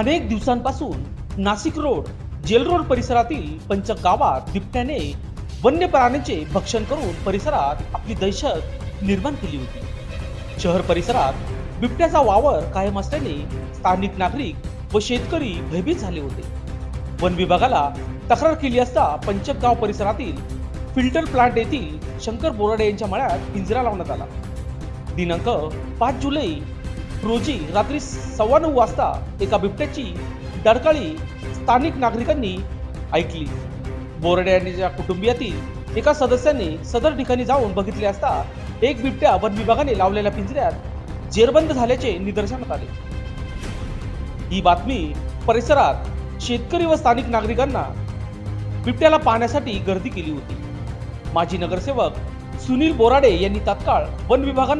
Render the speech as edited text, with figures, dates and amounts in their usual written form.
अनेक दिवसांपासून Nashik road, gel road परिसरातील पंचक गावात बिबट्याने वन्य प्राण्यांचे भक्षण करून परिसरात आपली दहशत निर्माण केली होती. शहर परिसरात बिबट्याचा वावर कायम असल्याने स्थानिक नागरिक व शेतकरी भयभीत झाले होते. वन विभागाला तक्रार केली असता पंचक गाव परिसरातील फिल्टर प्लांट येथील शंकर बोराडे यांच्या मळ्यात पिंजरा लावण्यात आला. दिनांक 5 जुलै रोजी रात्री 9:15 वाजता एका बिबट्याची डरकाळी स्थानिक नागरिकांनी ऐकली. बोराडे यांच्या कुटुंबियातील एका सदस्याने सदर ठिकाणी जाऊन बघितले असता एक बिबट्या वन विभागाने लावलेल्या पिंजऱ्यात जेरबंद झाल्याचे निदर्शनास आले. ही बातमी परिसरात शेतकरी व स्थानिक नागरिकांना बिबट्याला पाहण्यासाठी गर्दी केली होती. माजी नगरसेवक सुनील बोराडे यांनी तात्काळ वन विभागाने